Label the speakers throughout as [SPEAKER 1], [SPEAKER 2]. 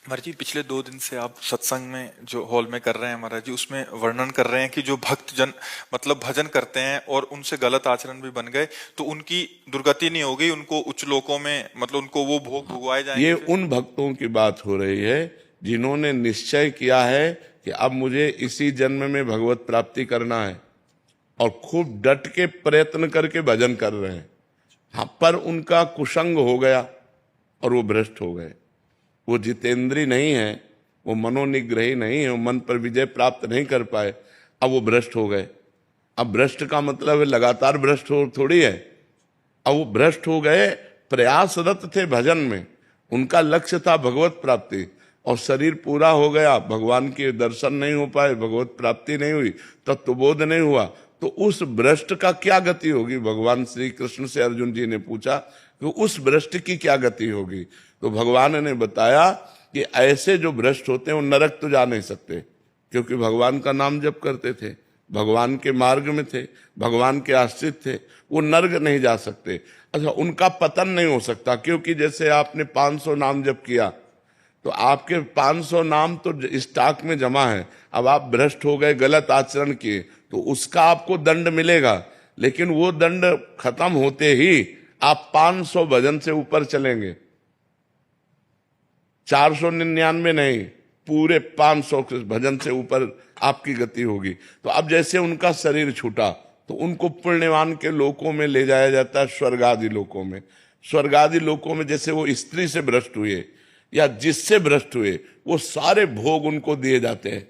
[SPEAKER 1] महाराज जी, पिछले 2 दिन से आप सत्संग में जो हॉल में कर रहे हैं महाराज जी, उसमें वर्णन कर रहे हैं कि जो भक्त जन मतलब भजन करते हैं और उनसे गलत आचरण भी बन गए तो उनकी दुर्गति नहीं हो गई, उनको उच्च लोकों में मतलब उनको वो भोग भुगवाए
[SPEAKER 2] ये
[SPEAKER 1] जाएंगे फिर।
[SPEAKER 2] उन भक्तों की बात हो रही है जिन्होंने निश्चय किया है कि अब मुझे इसी जन्म में भगवत प्राप्ति करना है और खूब डट के प्रयत्न करके भजन कर रहे हैं। हाँ, पर उनका कुसंग हो गया और वो भ्रष्ट हो गए। वो जितेंद्री नहीं है, वो मनोनिग्रही नहीं है, वो मन पर विजय प्राप्त नहीं कर पाए, अब वो भ्रष्ट हो गए। अब भ्रष्ट का मतलब है लगातार भ्रष्ट हो थोड़ी है। अब वो भ्रष्ट हो गए, प्रयासरत थे भजन में, उनका लक्ष्य था भगवत प्राप्ति, और शरीर पूरा हो गया, भगवान के दर्शन नहीं हो पाए, भगवत प्राप्ति नहीं हुई, तत्वबोध नहीं हुआ, तो उस भ्रष्ट का क्या गति होगी? भगवान श्री कृष्ण से अर्जुन जी ने पूछा कि उस भ्रष्ट की क्या गति होगी? तो भगवान ने बताया कि ऐसे जो भ्रष्ट होते हैं वो नरक तो जा नहीं सकते, क्योंकि भगवान का नाम जप करते थे, भगवान के मार्ग में थे, भगवान के आश्रित थे, वो नर्क नहीं जा सकते। अच्छा, उनका पतन नहीं हो सकता, क्योंकि जैसे आपने 500 नाम जप किया तो आपके 500 नाम तो स्टॉक में जमा है, अब आप भ्रष्ट हो गए, गलत आचरण किए, तो उसका आपको दंड मिलेगा, लेकिन वो दंड खत्म होते ही आप 500 भजन से ऊपर चलेंगे। 499 नहीं, पूरे 500 भजन से ऊपर आपकी गति होगी। तो अब जैसे उनका शरीर छूटा तो उनको पुण्यवान के लोकों में ले जाया जाता है, स्वर्ग आदि लोकों में। स्वर्ग आदि लोकों में जैसे वो स्त्री से भ्रष्ट हुए या जिससे भ्रष्ट हुए, वो सारे भोग उनको दिए जाते हैं।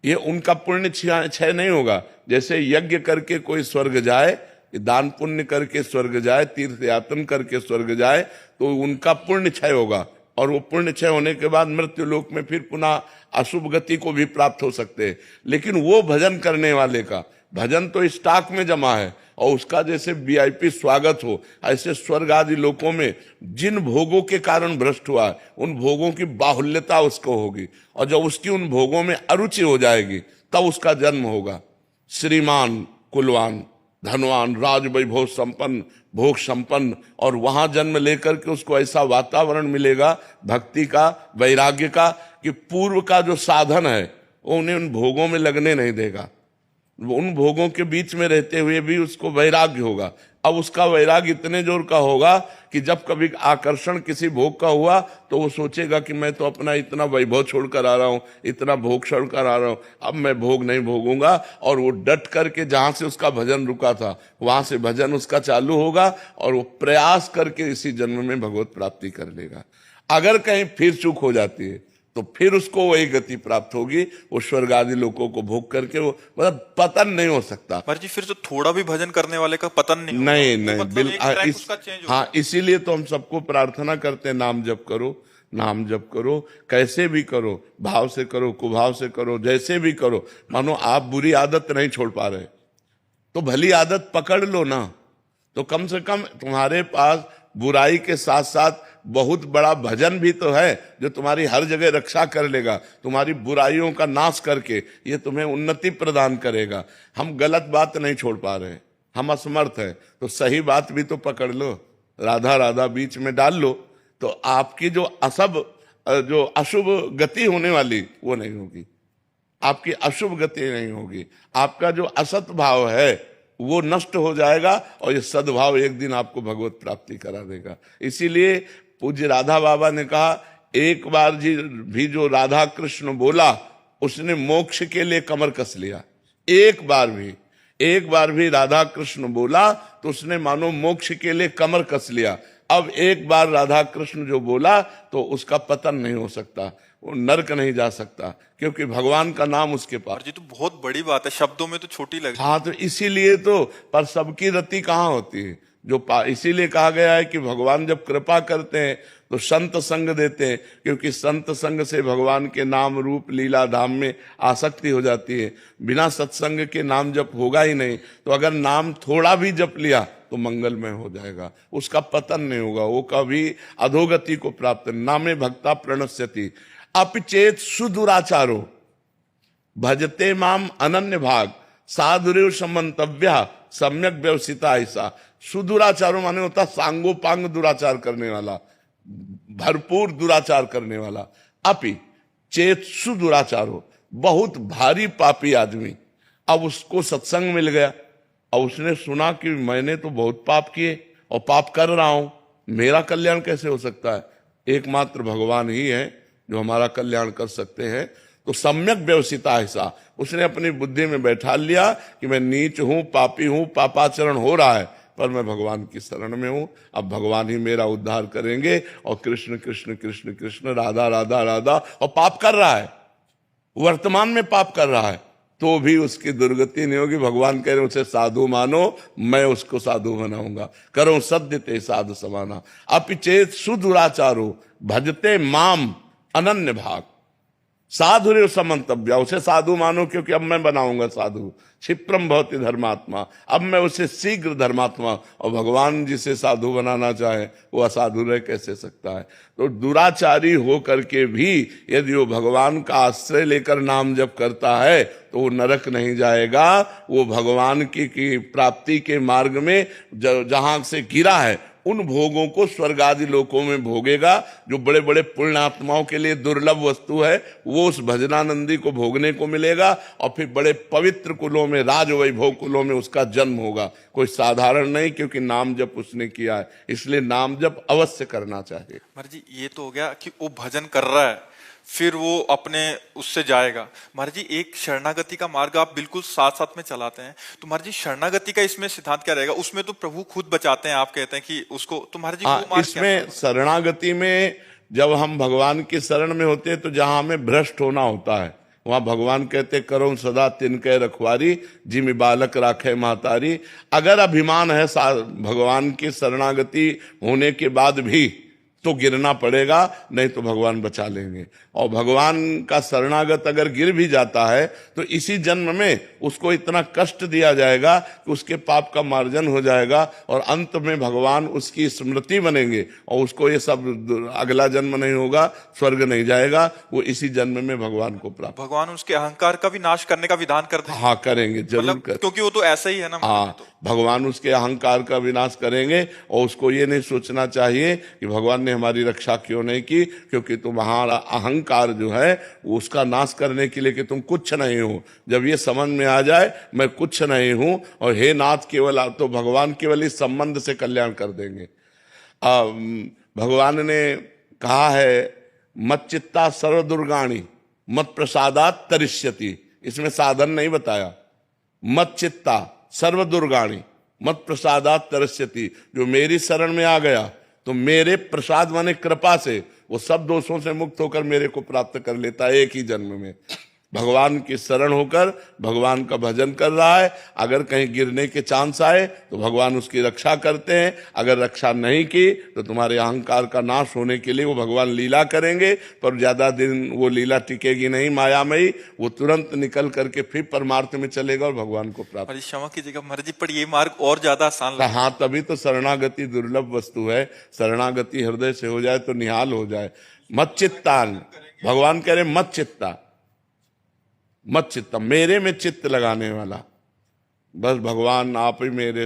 [SPEAKER 2] ये उनका पुण्य क्षय नहीं होगा। जैसे यज्ञ करके कोई स्वर्ग जाए, दान पुण्य करके स्वर्ग जाए, तीर्थ यातन करके स्वर्ग जाए, तो उनका पुण्य क्षय होगा, और वो पुण्य क्षय होने के बाद मृत्यु लोक में फिर पुनः अशुभ गति को भी प्राप्त हो सकते हैं। लेकिन वो भजन करने वाले का भजन तो स्टॉक में जमा है, और उसका जैसे वीआईपी स्वागत हो, ऐसे स्वर्ग आदि लोकों में जिन भोगों के कारण भ्रष्ट हुआ है उन भोगों की बाहुल्यता उसको होगी, और जब उसकी उन भोगों में अरुचि हो जाएगी तब उसका जन्म होगा। श्रीमान, कुलवान, धनवान, राज वैभव संपन्न, भोग संपन्न, और वहां जन्म लेकर के उसको ऐसा वातावरण मिलेगा भक्ति का, वैराग्य का, कि पूर्व का जो साधन है वो उन्हें उन भोगों में लगने नहीं देगा। उन भोगों के बीच में रहते हुए भी उसको वैराग्य होगा। अब उसका वैराग्य इतने जोर का होगा कि जब कभी आकर्षण किसी भोग का हुआ तो वो सोचेगा कि मैं तो अपना इतना वैभव छोड़कर आ रहा हूं, इतना भोग छोड़कर आ रहा हूं, अब मैं भोग नहीं भोगूंगा, और वो डट करके जहां से उसका भजन रुका था वहां से भजन उसका चालू होगा, और वो प्रयास करके इसी जन्म में भगवत प्राप्ति कर लेगा। अगर कहीं फिर चूक हो जाती है तो फिर उसको वही गति प्राप्त होगी, वो स्वर्ग आदि लोगों को भोग करके, वो मतलब पतन नहीं हो सकता।
[SPEAKER 1] महाराज जी, फिर तो थोड़ा भी भजन करने वाले का पतन नहीं होगा,
[SPEAKER 2] नहीं
[SPEAKER 1] वो
[SPEAKER 2] नहीं,
[SPEAKER 1] मतलब एक ट्रैक उसका चेंज होगा।
[SPEAKER 2] हाँ, इसीलिए तो हम सबको प्रार्थना करते हैं, नाम जप करो, नाम जप करो, कैसे भी करो, भाव से करो, कुभाव से करो, जैसे भी करो। मानो आप बुरी आदत नहीं छोड़ पा रहे तो भली आदत पकड़ लो ना, तो कम से कम तुम्हारे पास बुराई के साथ साथ बहुत बड़ा भजन भी तो है जो तुम्हारी हर जगह रक्षा कर लेगा, तुम्हारी बुराइयों का नाश करके ये तुम्हें उन्नति प्रदान करेगा। हम गलत बात नहीं छोड़ पा रहे, हम असमर्थ हैं, तो सही बात भी तो पकड़ लो, राधा राधा बीच में डाल लो, तो आपकी जो अशुभ गति होने वाली वो नहीं होगी, आपकी अशुभ गति नहीं होगी, आपका जो असत भाव है वो नष्ट हो जाएगा, और ये सद्भाव एक दिन आपको भगवत प्राप्ति करा देगा। इसीलिए पूज्य राधा बाबा ने कहा, एक बार जी भी जो राधा कृष्ण बोला उसने मोक्ष के लिए कमर कस लिया। एक बार भी राधा कृष्ण बोला तो उसने मानो मोक्ष के लिए कमर कस लिया। अब एक बार राधा कृष्ण जो बोला तो उसका पतन नहीं हो सकता, वो नरक नहीं जा सकता, क्योंकि भगवान का नाम उसके पास।
[SPEAKER 1] जी, तो बहुत बड़ी बात है, शब्दों में तो छोटी लग।
[SPEAKER 2] हाँ, तो इसीलिए तो, पर सबकी रति कहाँ होती है? इसीलिए कहा गया है कि भगवान जब कृपा करते हैं तो संत संग देते हैं, क्योंकि संत संग से भगवान के नाम रूप लीला धाम में आसक्ति हो जाती है। बिना सत्संग के नाम जप होगा ही नहीं, तो अगर नाम थोड़ा भी जप लिया तो मंगलमय हो जाएगा, उसका पतन नहीं होगा, वो कभी अधोगति को प्राप्त। नामे भक्ता प्रणश्यति अपिचेत सुदुराचारो भजते माम अनन्य भाग साधुरेव समन्तव्य सम्यक व्यवसिता ऐसा। सुदुराचारो माने होता सांगोपांग दुराचार करने वाला, भरपूर दुराचार करने वाला। अपि चेतसु दुराचारो, बहुत भारी पापी आदमी, अब उसको सत्संग मिल गया और उसने सुना कि मैंने तो बहुत पाप किए और पाप कर रहा हूं, मेरा कल्याण कैसे हो सकता है? एकमात्र भगवान ही है जो हमारा कल्याण कर सकते हैं। तो सम्यक व्यवसिता ऐसा उसने अपनी बुद्धि में बैठा लिया कि मैं नीच हूं, पापी हूं, पापाचरण हो रहा है, पर मैं भगवान की शरण में हूं, अब भगवान ही मेरा उद्धार करेंगे। और कृष्ण कृष्ण कृष्ण कृष्ण, राधा राधा राधा, और पाप कर रहा है, वर्तमान में पाप कर रहा है, तो भी उसकी दुर्गति नहीं होगी। भगवान कह रहे उसे साधु मानो, मैं उसको साधु बनाऊंगा। करो सद्य ते साधु समाना, अपिचेत सुदुराचारो भजते माम अनन्य भाग, साधुरेव समन्तव्य, उसे साधु मानो क्योंकि अब मैं बनाऊंगा साधु। क्षिप्रम भवति धर्मात्मा, अब मैं उसे शीघ्र धर्मात्मा। और भगवान जिसे साधु बनाना चाहे वो असाधु रह कैसे सकता है? तो दुराचारी हो करके भी यदि वो भगवान का आश्रय लेकर नाम जप करता है तो वो नरक नहीं जाएगा, वो भगवान की प्राप्ति के मार्ग में जहां से गिरा है उन भोगों को स्वर्ग आदि लोकों में भोगेगा। जो बड़े बड़े पुण्यात्माओं के लिए दुर्लभ वस्तु है वो उस भजनानंदी को भोगने को मिलेगा, और फिर बड़े पवित्र कुलों में, राज वैभव कुलों में उसका जन्म होगा। कोई साधारण नहीं, क्योंकि नाम जप उसने किया है, इसलिए नाम जप अवश्य करना चाहिए।
[SPEAKER 1] महाराज जी ये तो हो गया कि वो भजन कर रहा है, फिर वो अपने उससे जाएगा। महाराज जी एक शरणागति का मार्ग आप बिल्कुल साथ साथ में चलाते हैं, तो महाराज जी शरणागति का इसमें सिद्धांत क्या रहेगा? उसमें तो प्रभु खुद बचाते हैं, आप कहते हैं कि उसको, तो महाराज जी वो मार्ग
[SPEAKER 2] इसमें शरणागति में जब हम भगवान की शरण में होते हैं तो जहां हमें भ्रष्ट होना होता है वहां भगवान कहते करो सदा तिनके रखवारी, जिमि बालक राखे महतारी। अगर अभिमान है भगवान की शरणागति होने के बाद भी तो गिरना पड़ेगा, नहीं तो भगवान बचा लेंगे। और भगवान का शरणागत अगर गिर भी जाता है तो इसी जन्म में उसको इतना कष्ट दिया जाएगा कि उसके पाप का मार्जन हो जाएगा, और अंत में भगवान उसकी स्मृति बनेंगे और उसको ये सब अगला जन्म नहीं होगा, स्वर्ग नहीं जाएगा, वो इसी जन्म में भगवान को प्राप्त।
[SPEAKER 1] भगवान उसके अहंकार का भी नाश करने का विधान कर देंगे।
[SPEAKER 2] हाँ करेंगे, जरूर करेंगे,
[SPEAKER 1] क्योंकि वो तो ऐसा ही है ना।
[SPEAKER 2] हाँ, भगवान उसके अहंकार का विनाश करेंगे। और उसको ये नहीं सोचना चाहिए कि भगवान ने हमारी रक्षा क्यों नहीं की, क्योंकि तुम्हारा अहंकार जो है वो उसका नाश करने के लिए कि तुम कुछ नहीं हो। जब ये समझ में आ जाए मैं कुछ नहीं हूं और हे नाथ केवल, तो भगवान केवल इस संबंध से कल्याण कर देंगे। भगवान ने कहा है मत चित्ता सर्व दुर्गाणी मत प्रसादात तरिष्यति, इसमें साधन नहीं बताया। मत चित्ता सर्व दुर्गाणी मत प्रसादात तरस्यति, जो मेरी शरण में आ गया तो मेरे प्रसाद माने कृपा से वो सब दोषों से मुक्त होकर मेरे को प्राप्त कर लेता है एक ही जन्म में। भगवान की शरण होकर भगवान का भजन कर रहा है, अगर कहीं गिरने के चांस आए तो भगवान उसकी रक्षा करते हैं। अगर रक्षा नहीं की तो तुम्हारे अहंकार का नाश होने के लिए वो भगवान लीला करेंगे, पर ज्यादा दिन वो लीला टिकेगी नहीं मायामयी, वो तुरंत निकल करके फिर परमार्थ में चलेगा और भगवान को प्राप्त।
[SPEAKER 1] क्षमा कीजिएगा महाराज जी, पर ये मार्ग और ज्यादा आसान लगता है।
[SPEAKER 2] हाँ, तभी तो शरणागति दुर्लभ वस्तु है। शरणागति हृदय से हो जाए तो निहाल हो जाए। मत चित्तान, भगवान कह रहे मत चित्ता, मत चित्ता, मेरे में चित्त लगाने वाला, बस भगवान आप ही मेरे,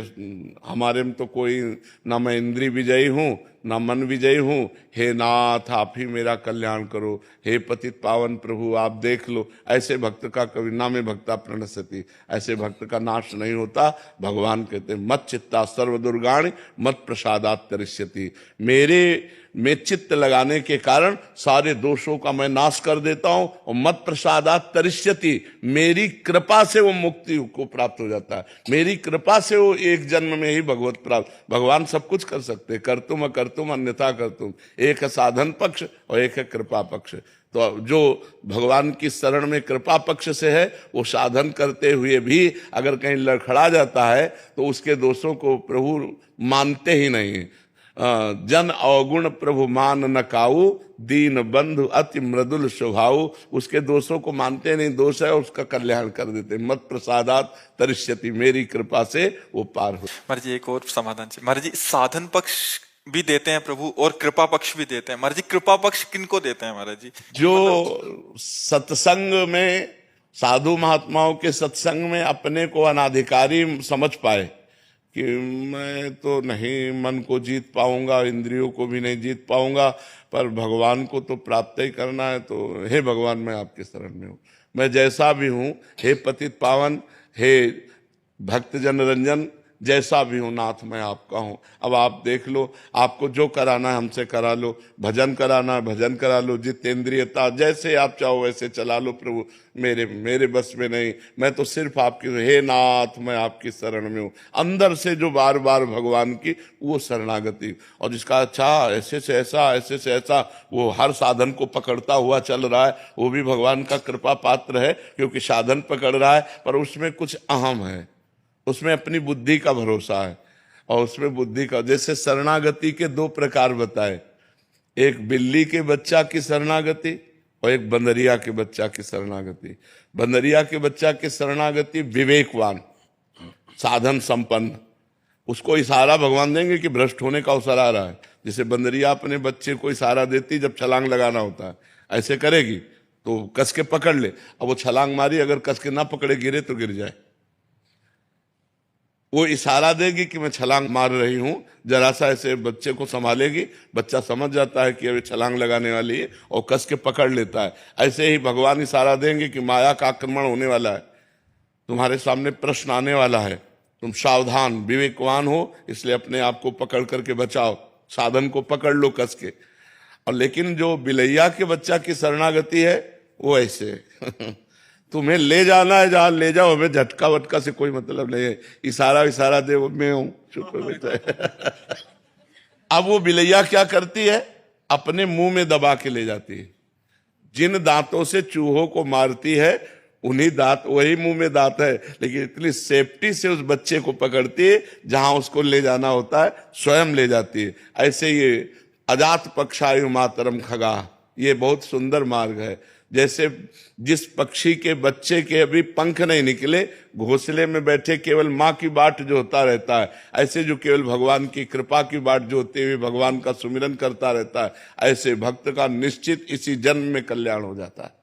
[SPEAKER 2] हमारे में तो कोई ना मैं इंद्रिय विजयी हूं ना मन विजयी हूं। हे नाथ आप ही मेरा कल्याण करो, हे पतित पावन प्रभु आप देख लो। ऐसे भक्त का कभी ना में भक्ता प्रणश्यति, ऐसे भक्त का नाश नहीं होता। भगवान कहते मत चित्ता सर्व दुर्गाणी मत प्रसादात तरिष्यति, मेरे में चित्त लगाने के कारण सारे दोषों का मैं नाश कर देता हूं। और मत प्रसादात तरिष्यति, मेरी कृपा से वो मुक्ति को प्राप्त हो जाता है। मेरी कृपा से वो एक जन्म में ही भगवत प्राप्त। भगवान सब कुछ कर सकते, करतुम अकर्तुम अन्यथा करतुम, एक है साधन पक्ष और एक है कृपा पक्ष। तो जो भगवान की शरण में कृपा पक्ष से है वो साधन करते हुए भी अगर कहीं लड़खड़ा जाता है तो उसके दोषों को प्रभु मानते ही नहीं। जन अवगुण प्रभु मान न काऊ, दीन बंधु अति मृदुल स्वभाव, उसके दोषों को मानते नहीं, दोष है उसका कल्याण कर देते। मत प्रसादात तरिष्यति, मेरी कृपा से वो पार हो।
[SPEAKER 1] महाराज जी एक और समाधान चाहिए। महाराज जी साधन पक्ष भी देते हैं प्रभु और कृपा पक्ष भी देते हैं। महाराज जी कृपा पक्ष किनको देते हैं महाराज जी?
[SPEAKER 2] जो सत्संग में, साधु महात्माओं के सत्संग में अपने को अनाधिकारी समझ पाए, कि मैं तो नहीं मन को जीत पाऊंगा, इंद्रियों को भी नहीं जीत पाऊंगा, पर भगवान को तो प्राप्त ही करना है। तो हे भगवान, मैं आपके शरण में हूँ, मैं जैसा भी हूँ, हे पतित पावन, हे भक्त जन रंजन, जैसा भी हूँ नाथ मैं आपका हूँ। अब आप देख लो, आपको जो कराना है हमसे करा लो, भजन कराना है भजन करा लो, जितेंद्रियता जैसे आप चाहो वैसे चला लो प्रभु, मेरे बस में नहीं, मैं तो सिर्फ आपकी, हे नाथ मैं आपकी शरण में हूँ। अंदर से जो बार बार भगवान की वो शरणागति, और जिसका अच्छा ऐसे से ऐसा, ऐसे से ऐसा, वो हर साधन को पकड़ता हुआ चल रहा है, वो भी भगवान का कृपा पात्र है, क्योंकि साधन पकड़ रहा है, पर उसमें कुछ अहम है, उसमें अपनी बुद्धि का भरोसा है, और उसमें बुद्धि का, जैसे शरणागति के दो प्रकार बताए, एक बिल्ली के बच्चा की शरणागति और एक बंदरिया के बच्चा की शरणागति। बंदरिया के बच्चा की शरणागति विवेकवान, साधन संपन्न, उसको इशारा भगवान देंगे कि भ्रष्ट होने का अवसर आ रहा है। जैसे बंदरिया अपने बच्चे को इशारा देती जब छलांग लगाना होता है, ऐसे करेगी तो कस के पकड़ ले, अब वो छलांग मारी, अगर कस के ना पकड़े गिरे तो गिर जाए। वो इशारा देगी कि मैं छलांग मार रही हूं, जरा सा ऐसे बच्चे को संभालेगी, बच्चा समझ जाता है कि अभी छलांग लगाने वाली है और कस के पकड़ लेता है। ऐसे ही भगवान इशारा देंगे कि माया का आक्रमण होने वाला है, तुम्हारे सामने प्रश्न आने वाला है, तुम सावधान विवेकवान हो, इसलिए अपने आप को पकड़ करके बचाओ, साधन को पकड़ लो कस के। और लेकिन जो बिलैया के बच्चा की शरणागति है वो ऐसे तुम्हें ले जाना है जहां ले जाओ, हमें झटका वटका से कोई मतलब नहीं है, इशारा दे, वो मैं हूं, चुप बच्चा। अब वो बिलैया क्या करती है, अपने मुंह में दबा के ले जाती है। जिन दांतों से चूहों को मारती है उन्हीं दांत, वही मुंह में दांत है, लेकिन इतनी सेफ्टी से उस बच्चे को पकड़ती है, जहां उसको ले जाना होता है स्वयं ले जाती है। ऐसे ये अजात पक्षायु मातरम खगा, ये बहुत सुंदर मार्ग है। जैसे जिस पक्षी के बच्चे के अभी पंख नहीं निकले, घोंसले में बैठे केवल माँ की बाट जो होता रहता है, ऐसे जो केवल भगवान की कृपा की बाट जो होते हुए भगवान का सुमिरन करता रहता है, ऐसे भक्त का निश्चित इसी जन्म में कल्याण हो जाता है।